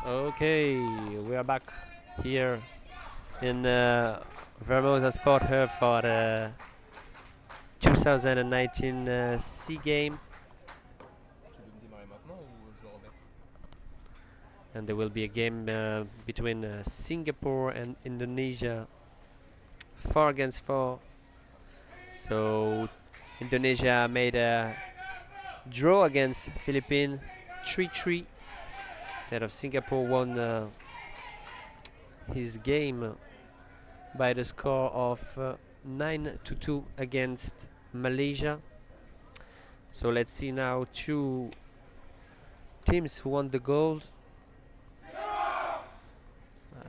Okay, we are back here in Vermosa Sport Hub for the 2019 SEA Game. And there will be a game between Singapore and Indonesia, 4 against 4. So Indonesia made a draw against Philippines 3-3. Instead of Singapore won his game by the score of 9-2 against Malaysia. So let's see now two teams who won the gold.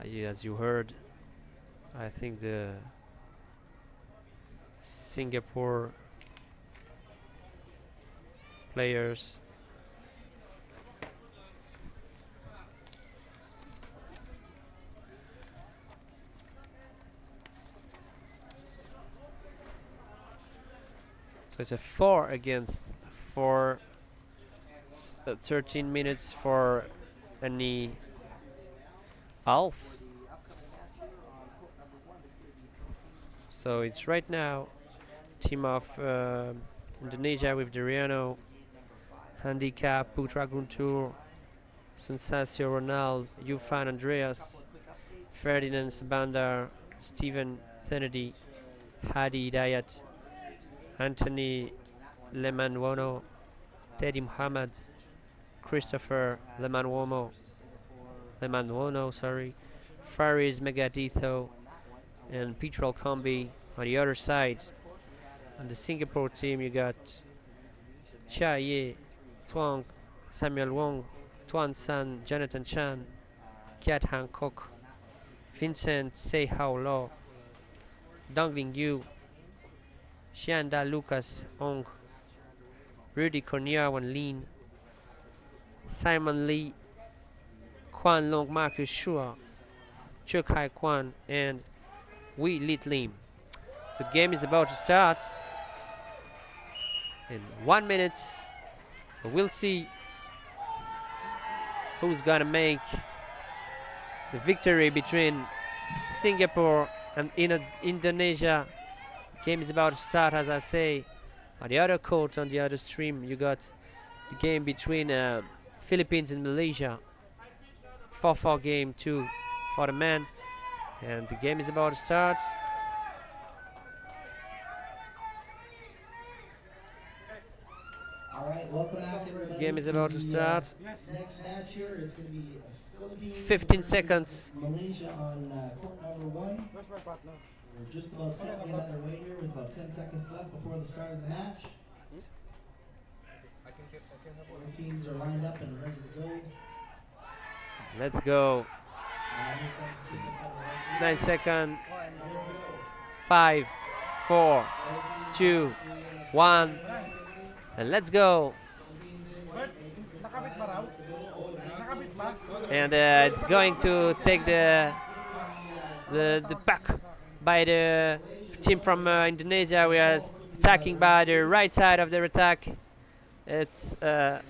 As you heard, I think the Singapore players so it's a 4 against 4, 13 minutes for any half. So it's right now team of Indonesia with Dariano, Handicap, Putra Guntur, Sensasio Ronald, Yufan Andreas, Ferdinand Sabandar, Stephen Kennedy, Hadi Dayat, Anthony Lemanwono, Teddy Muhammad, Christopher Lemanwono, Faris Megaditho, and Petrol Combi. On the other side, on the Singapore team, you got Chia Ye, Tuang, Samuel Wong, Tuan San, Jonathan Chan, Kiat Hancock, Vincent Sei Hao Lo, Dongling Yu, Xianda Lucas Ong, Rudy Cornea Wan Lin, Simon Lee, Kwan Long Marcus Shua, Chuk Hai Kwan, and Wee Lit Lim. So the game is about to start in 1 minute. So we'll see who's gonna make the victory between Singapore and Indonesia. Game is about to start, as I say. On the other court, on the other stream, you got the game between Philippines and Malaysia. 4-4 game, 2 for the men. And the game is about to start. All right, welcome back, everybody. Game is about to start. Next match here is going to be Philippines 15 seconds. Malaysia on court number 1. We're just about set to get underway here with about 10 seconds left before the start of the match. Both teams are lined up and ready to go. Let's go. 9 seconds. 5, 4, 2, 1. And let's go. And it's going to take the puck by the team from Indonesia. We are attacking by the right side of their attack. It's the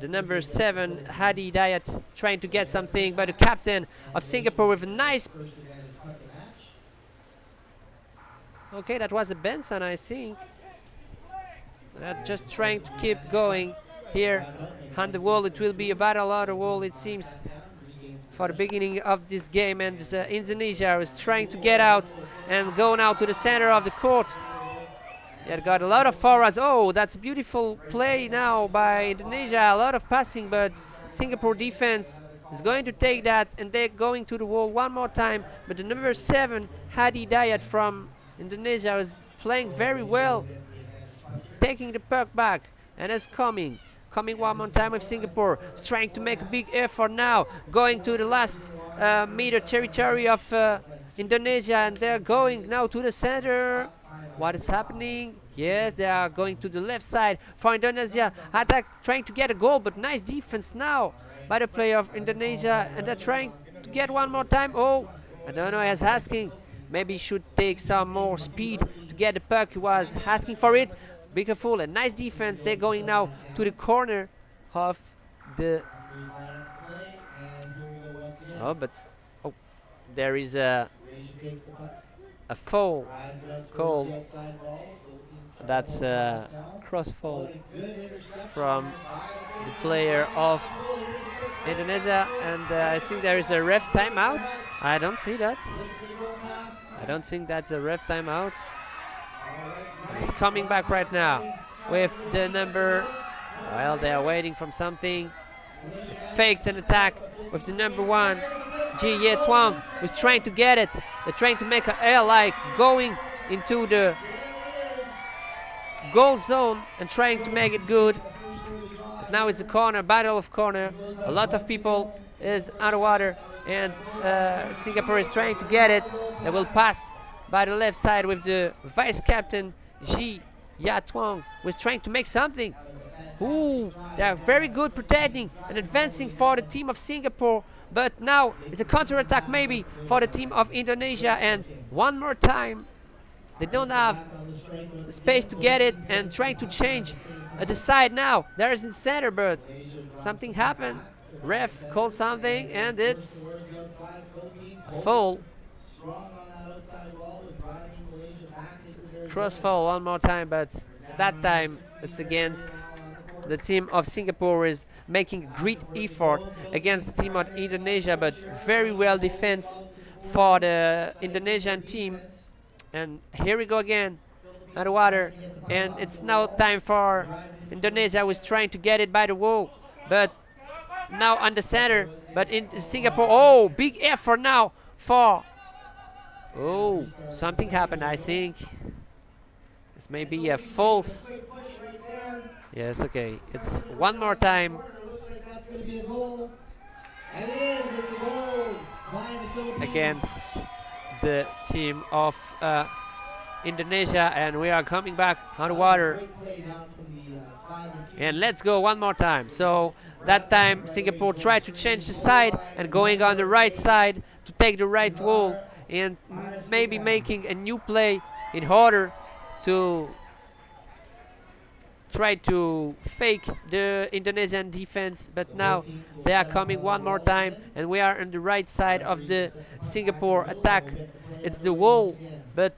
number 7, Hadi Dayat, trying to get something, but the captain of Singapore with a nice. Okay, that was a Benson, I think. Just trying to keep going here on the wall. It will be a battle on the wall, it seems, for the beginning of this game. And Indonesia is trying to get out and go now to the center of the court. Yeah, got a lot of forwards. Oh, that's a beautiful play now by Indonesia. A lot of passing, but Singapore defense is going to take that, and they're going to the wall one more time. But the number 7, Hadi Dayat from Indonesia, is playing very well, taking the puck back, and it's coming one more time with Singapore. It's trying to make a big effort now, going to the last meter territory of Indonesia, and they're going now to the center. What is happening? Yes, they are going to the left side for Indonesia. Attack trying to get a goal, but nice defense now by the player of Indonesia, and they're trying to get one more time. Oh, I don't know, he's asking. Maybe he should take some more speed to get the puck. He was asking for it. Be careful, a nice defense. They're going now to the corner of the Here's lineup play, and here we go once again. Oh, but oh, there is a Malaysia takes the puck, foul drives it out towards called. the outside wall. Philippines trying to That's hold it a off now. cross foul But a good interception from there by the Philippines. player of Goal, here's a quick break. Indonesia, and I think there is a ref timeout. I don't see that. Looking for the goal pass. I don't think that's a ref timeout. All right, He's nice coming back right now Philippines with trying to the move number. Well, they are waiting from something. Faked an attack with the number 1, Ji Ye Tuang, who's trying to get it. They're trying to make an L, like going into the goal zone and trying to make it good. But now it's a corner, battle of corner. A lot of people is underwater, and Singapore is trying to get it. They will pass by the left side with the vice captain Ji Ya Tuang, who is trying to make something. Ooh, they are very good protecting and advancing for the team of Singapore. But now it's a counter-attack maybe for the team of Indonesia. And one more time, they don't have the space to get it, and trying to change the side now. There is in center, but something happened. Ref called something, and it's a foul. Cross foul one more time, but that time it's against the team of Singapore, is making a great effort against the team of Indonesia, but very well defense for the Indonesian team. And here we go again, underwater, and it's now time for Indonesia, who is trying to get it by the wall, but now on the center, but in Singapore, oh, big effort now for, oh, something happened, I think. This may be a false. Yes, okay. It's one more time. Against the team of Indonesia, and we are coming back underwater. And let's go one more time. So that time Singapore tried to change the side and going on the right side to take the right wall, and maybe making a new play in order to try to fake the Indonesian defense. But now they are coming one more time, and we are on the right side of the Singapore attack. It's the wall, but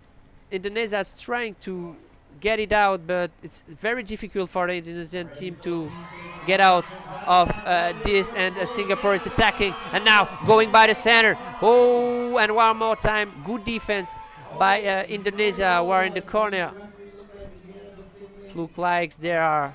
Indonesia is trying to get it out, but it's very difficult for the Indonesian team to get out of this, and Singapore is attacking, and now going by the center. Oh, and one more time, good defense by Indonesia, who are in the corner. It looks like they are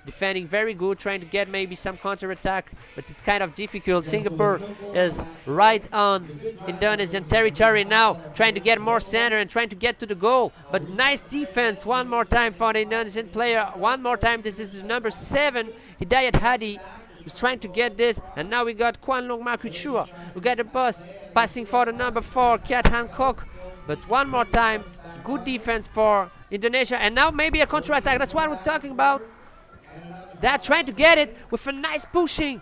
defending very good, trying to get maybe some counter-attack, but it's kind of difficult. Singapore is right on Indonesian territory now, trying to get more center and trying to get to the goal. But nice defense one more time for the Indonesian player. One more time, this is the number 7, Hidayat Hadi, who's trying to get this. And now we got Kwan Long Makuchua, who got the bus, passing for the number 4, Kiat Hancock. But one more time, good defense for Indonesia. And now maybe a counter-attack, that's what we're talking about. They're trying to get it with a nice pushing,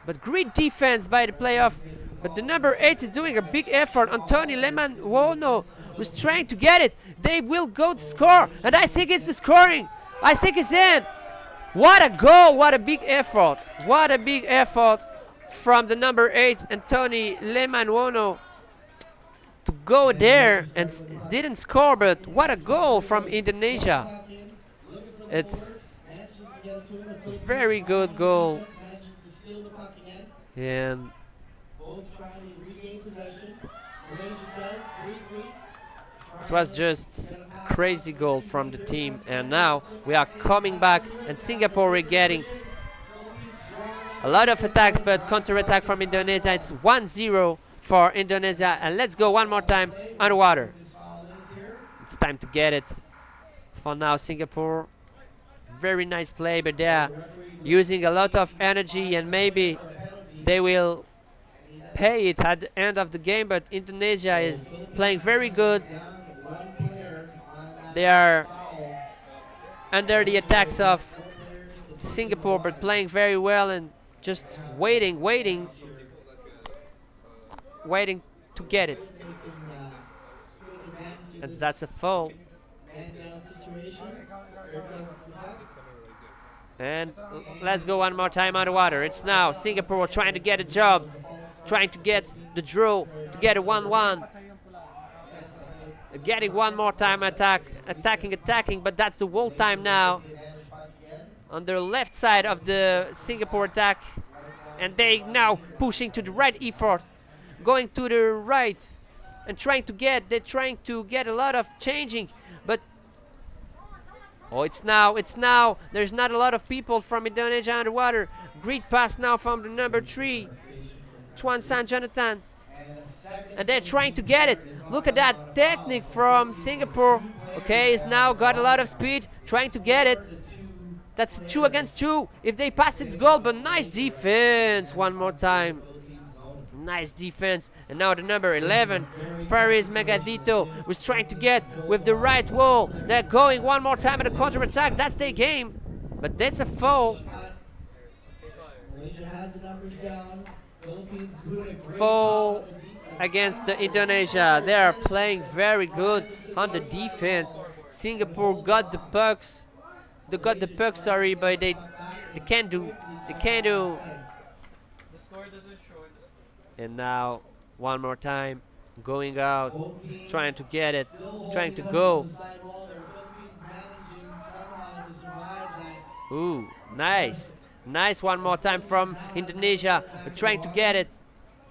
but great defense by the playoff. But the number 8 is doing a big effort. Anthony Leman Wono was trying to get it. They will go to score, and I think it's the scoring. I think it's in. What a goal, what a big effort. What a big effort from the number 8, Anthony Leman Wono, to go there and didn't score, but what a goal from Indonesia. It's very good goal, and it was just crazy goal from the team. And now we are coming back, and Singapore is getting a lot of attacks, but counter-attack from Indonesia. It's 1-0 for Indonesia, and let's go one more time underwater. It's time to get it. For now, Singapore, very nice play, but they are using a lot of energy, and maybe they will pay it at the end of the game. But Indonesia is playing very good. They are under the attacks of Singapore, but playing very well and just waiting to get it. And that's a foul. And let's go one more time underwater. It's now Singapore trying to get a job, trying to get the draw, to get a 1-1. Getting one more time attacking, but that's the whole time now. On the left side of the Singapore attack. And they now pushing to the right effort. Going to the right and they're trying to get a lot of changing. But oh, it's now. There's not a lot of people from Indonesia underwater. Great pass now from the number 3, Tuan San Jonathan. And they're trying to get it. Look at that technique from Singapore. Okay, he's now got a lot of speed, trying to get it. That's 2 against 2. If they pass, it's goal, but nice defense. One more time. Nice defense. And now the number 11, Faris Megadito, was trying to get with the right wall. They're going one more time at a counter-attack. That's their game. But that's a foul. Foul against the Indonesia. They are playing very good on the defense. Singapore got the pucks. They got the puck, sorry, but they can't do. And now one more time, going out, trying to get it, trying to go. Ooh, nice one more time from Indonesia. We're trying to get it,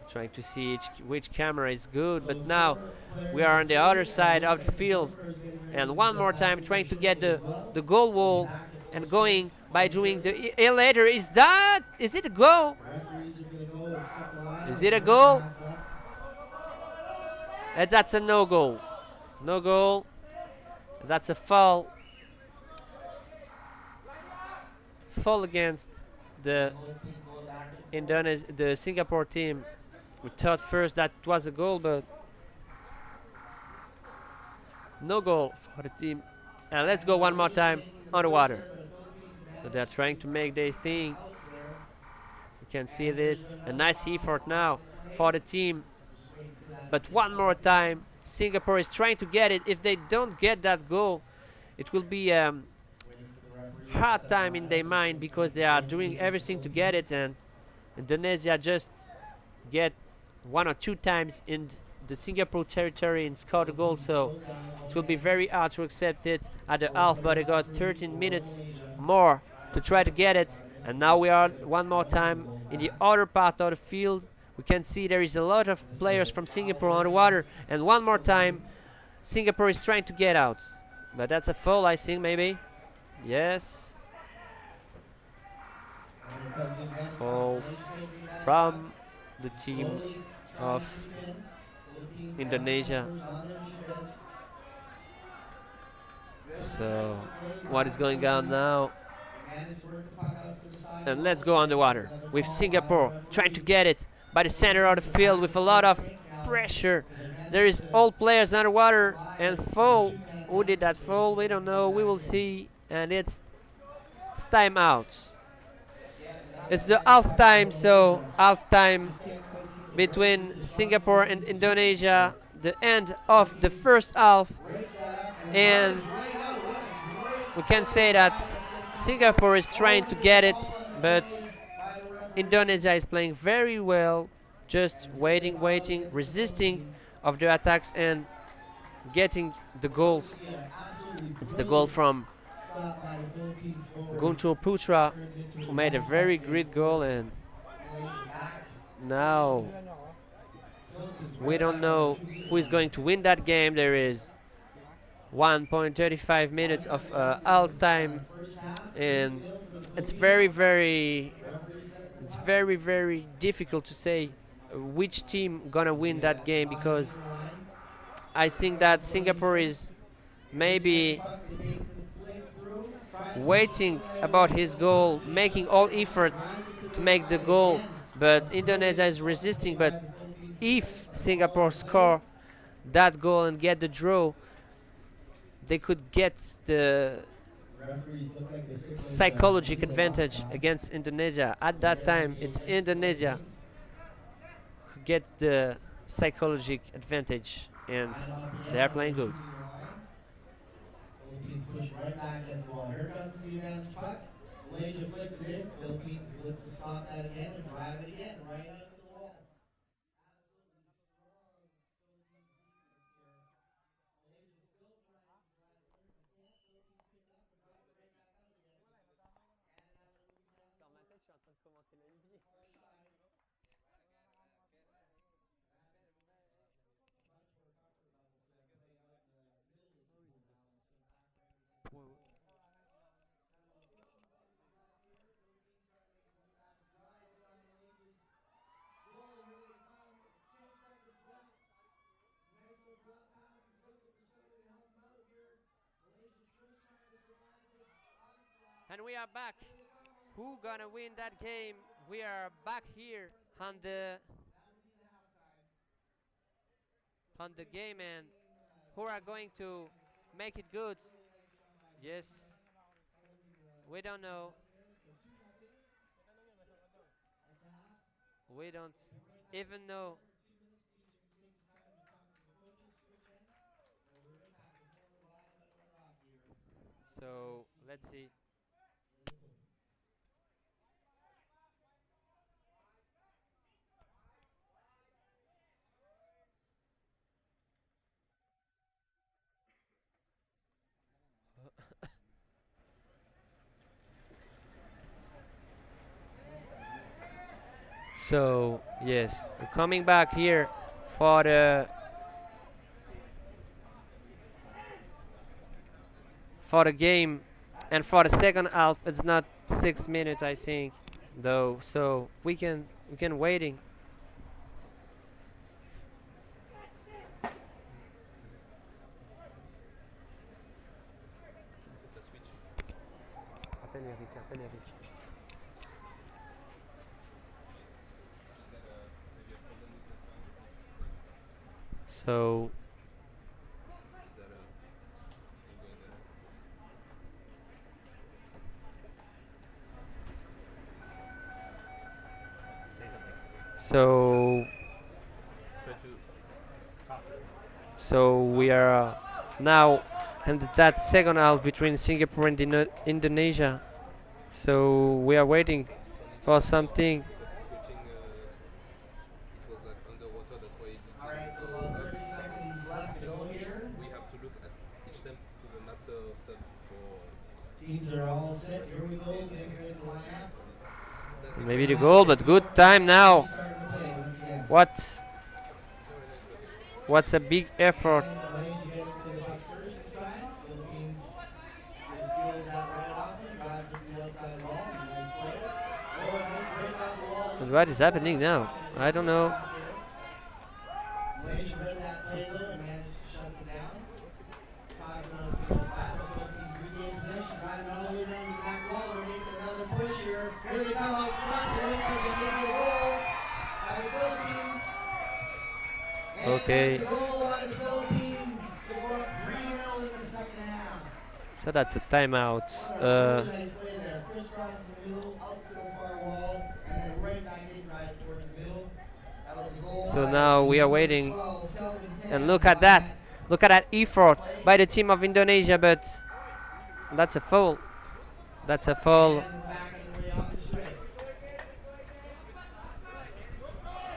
trying to see which camera is good. But now we are on the other side of the field. And one more time trying to get the goal wall and going by doing the elevator. Is it a goal? Is it a goal? That's a no goal. No goal. That's a foul. Foul against the Singapore team. We thought first that was a goal, but no goal for the team. And let's go one more time underwater. So they're trying to make their thing. You can see this. A nice effort now for the team. But one more time, Singapore is trying to get it. If they don't get that goal, it will be hard time in their mind, because they are doing everything to get it, and Indonesia just get 1 or 2 times in the Singapore territory and scored a goal. So it will be very hard to accept it at the half, but they got 13 minutes more to try to get it. And now we are one more time in the other part of the field. We can see there is a lot of players from Singapore on the water, and one more time Singapore is trying to get out, but that's a foul, I think. Maybe yes, foul from the team of Indonesia. So what is going on now? And let's go underwater with Singapore trying to get it by the center of the field with a lot of pressure. There is all players underwater, and foul. Who did that foul? We don't know. We will see. And it's time out. It's the half time, so half time between Singapore and Indonesia, the end of the first half. And we can say that Singapore is trying to get it, but Indonesia is playing very well, just waiting, resisting of the attacks and getting the goals. It's the goal from Guntur Putra, who made a very great goal, and now we don't know who is going to win that game. There is 1.35 minutes of half time, and it's very difficult to say which team gonna win that game, because I think that Singapore is maybe waiting about his goal, making all efforts to make the goal, but Indonesia is resisting. But if Singapore score that goal and get the draw, they could get the psychological advantage against Indonesia. At that time, it's Indonesia who get the psychological advantage, and they are playing good. Malaysia flicks it in. Philippines looks to stop that again and drive it again right under the wall. And we are back. Who gonna win that game? We are back here on the game, and who are going to make it good? Yes, we don't know. We don't even know. So let's see. So yes, we're coming back here for the game, and for the second half. It's not 6 minutes, I think, though. So we can waiting. So so so we are now in that second half between Singapore and Indonesia. So we are waiting for something. All right, so about 30 seconds left to go here. Teams are all set. Here we go. Getting ready to line up. Maybe the goal, but good time now. Starting to play once again. What's a big effort. And Malaysia getting to the puck first this time. Philippines just steals that right off him, drives with the outside wall. Nice play. Oh, nice break off the wall. But what is happening now? I don't know. Malaysia read that play a little and managed to shut it down. Cause another field stop. The Philippines regain possession, driving all the way down the back wall. They're making another push here. Here they come out front. It looks like they get a goal by the Philippines. And Okay. that's the goal by the Philippines. They go up 3-0 in the second half. So that's a timeout. Really nice play there. Crisscross in the middle, out to the far wall, and then right back in, drive towards the middle. That was a goal. So by now we are number waiting. 12, Kelvin Tan. And look at that. Look at that effort by the team of Indonesia, but that's a foul. That's a foul. And back on the way off the straight.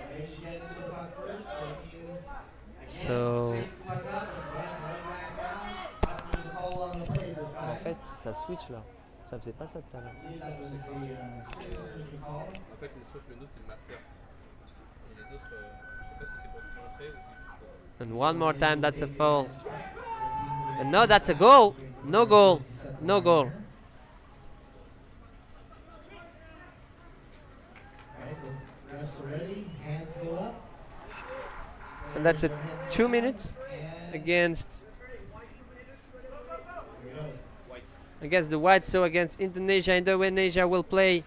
Malaysia getting into the puck first. Philippines again. So Pick the puck up and then right back down. Up to the call on the play this time. ça switch là. Ça faisait pas ça tout à l'heure. I believe that was the signature call. En fait, le truc, le nôtre, c'est le master. Et les autres, je sais pas si c'est pour montrer ou si juste pour. And one more time, that's a foul. And no, that's a goal. No goal. No goal. Alright, the refs are ready. Hands go up. And that's a 2 minutes And against here we go. against the Whites. So against Indonesia. Indonesia will play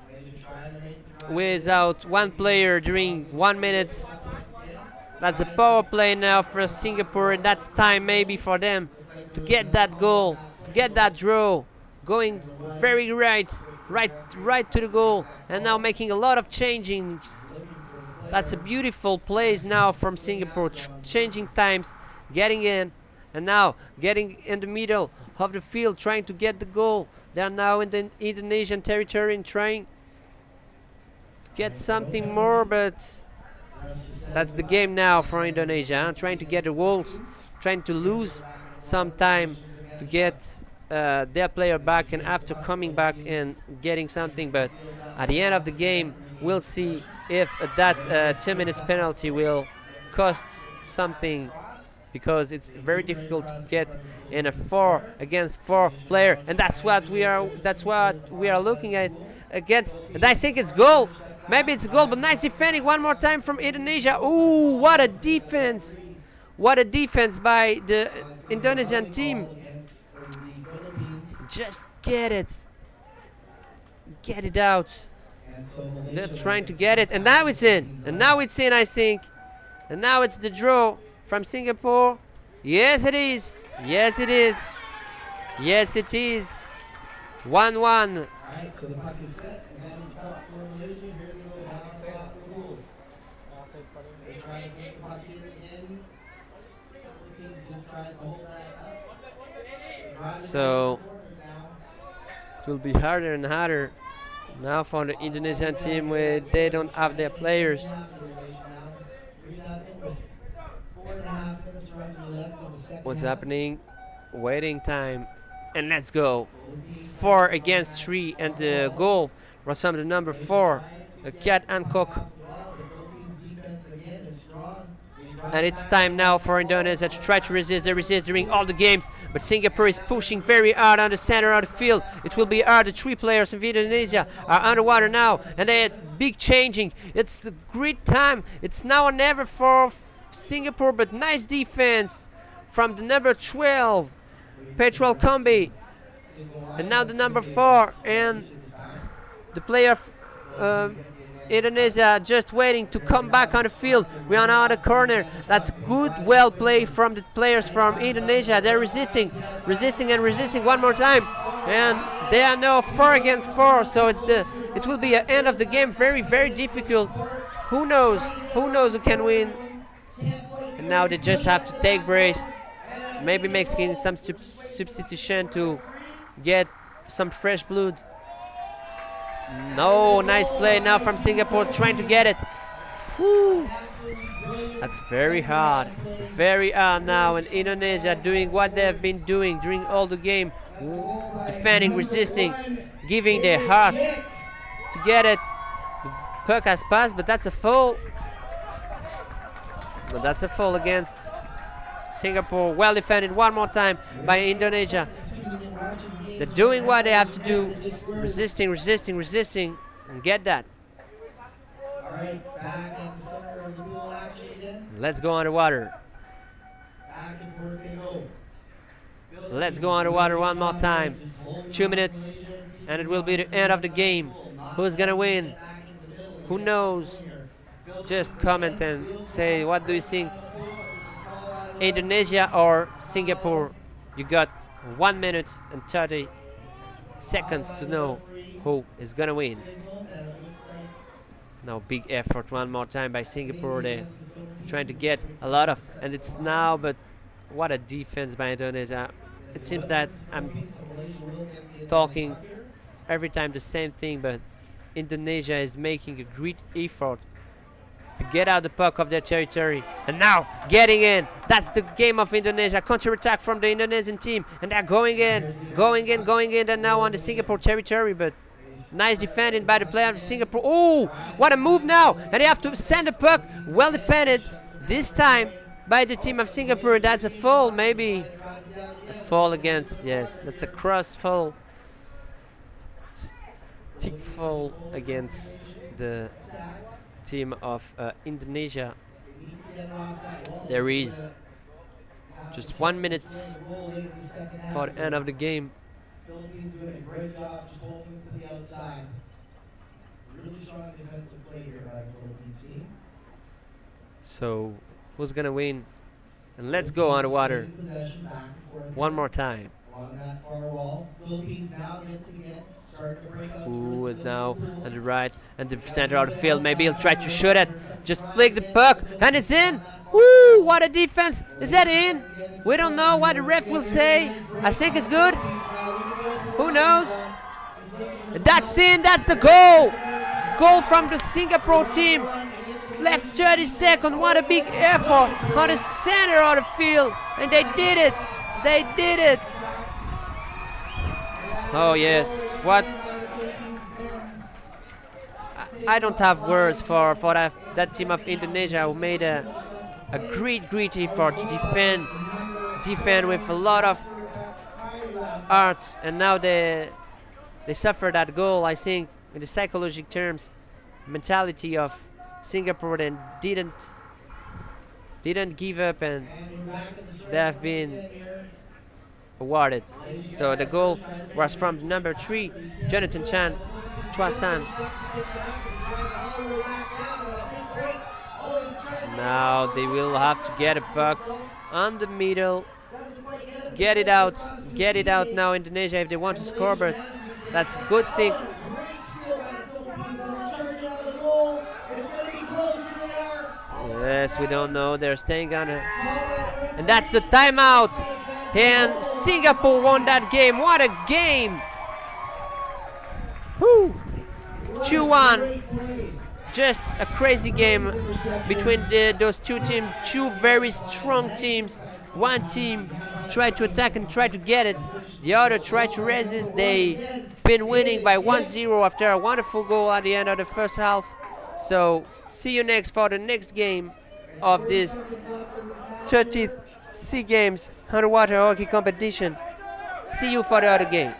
Malaysia trying to make the drive. without one player during 1 minute. That's a power play now for Singapore, and that's time maybe for them to get that goal, to get that draw, going very right to the goal, and now making a lot of changing. That's a beautiful plays now from Singapore, changing times, getting in, And now getting in the middle of the field, trying to get the goal. They are now in the Indonesian territory and trying to get something more, but that's the game now for Indonesia. Trying to get the goals, trying to lose some time to get their player back, and after coming back and getting something. But at the end of the game, we'll see if that 2 minutes penalty will cost something, because it's very difficult to get in a 4 against 4 player, and that's what we are looking at against. And I think it's goal. Maybe it's a goal, but nice defending one more time from Indonesia. Ooh, what a defense! What a defense by the Indonesian team. Just get it out. They're trying to get it, and now it's in. I think. And now it's the draw from Singapore. Yes, it is. Yes, it is. 1-1. Alright, so the puck is set, and then it's out for Malaysia. Here they go down off the goal. They're trying to get the puck in. Philippines just tries to hold that up. So it will be harder and harder now for the Indonesian team, where they don't have their players. What's happening? Waiting time, and let's go. 4 against 3, and the goal was from the number 4, Kat Hancock. And it's time now for Indonesia to try to resist. They resist during all the games, but Singapore is pushing very hard on the center of the field. It will be hard. The 3 players of Indonesia are underwater now, and they had big changing. It's a great time. It's now or never for Singapore, but nice defense from the number 12, Petrol Combi, and now the number 4, and the player Indonesia just waiting to come back on the field. We are now on the corner. That's good, well played from the players from Indonesia. They're resisting one more time, and they are now 4 against 4. So it will be an end of the game. Very, very difficult. Who knows who can win? And now they just have to take breaks. Maybe making some substitution to get some fresh blood. No, nice play now from Singapore, trying to get it. Whew. That's very hard now, and Indonesia doing what they have been doing during all the game, defending, resisting, giving their heart to get it. The puck has passed, but that's a foul. But that's a foul against Singapore. Well defended one more time by Indonesia. They're doing what they have to do, resisting, and get that. Alright, back in the center of the goal action again. Let's go underwater. Back and forth they go. Let's go underwater one more time. 2 minutes, and it will be the end of the game. Who's gonna win? Who knows? Just comment and say, what do you think? Indonesia or Singapore? You got 1 minute and 30 seconds to know who is gonna win. Now big effort one more time by Singapore. They're trying to get a lot of, and it's now, but what a defense by Indonesia. It seems that I'm talking every time the same thing, but Indonesia is making a great effort to get out the puck of their territory, and now getting in. That's the game of Indonesia. Counter-attack from the Indonesian team, and they're going in, and now on the Singapore territory, but nice defending by the player of Singapore. Oh, what a move now, and they have to send the puck. Well defended this time by the team of Singapore. That's a foul, maybe a foul against, yes, that's a cross foul, stick foul against the team of Indonesia. There is just 1 minute for the end of the game. Philippines doing a great job just holding to the outside. Really strong defensive play here by the Philippines team. So who's gonna win? And let's go underwater one more time. Along that far wall, Philippines now gets it again. Ooh, and now on the right and the center of the field. Maybe he'll try to shoot it. Just flick the puck, and it's in. Woo, what a defense. Is that in? We don't know what the ref will say. I think it's good. Who knows? That's in, that's the goal. Goal from the Singapore team. Left 30 seconds, what a big effort on the center of the field. And they did it. They did it. Oh yes, what? I don't have words for that team of Indonesia who made a great effort to defend with a lot of art, and now they suffered that goal. I think in the psychological terms, mentality of Singapore and didn't give up, and they have been awarded. So the goal was from number 3, Jonathan Chan, Chua-san. Now they will have to get a puck on the middle, get it out now, Indonesia, if they want to score, but that's a good thing. Yes, we don't know, they're staying on it. And that's the timeout. And Singapore won that game. What a game! Woo! 2-1. Just a crazy game between those two teams. Two very strong teams. One team tried to attack and tried to get it. The other tried to resist. They've been winning by 1-0 after a wonderful goal at the end of the first half. So see you next for the next game of this 30th SEA Games underwater hockey competition. See you for the other game.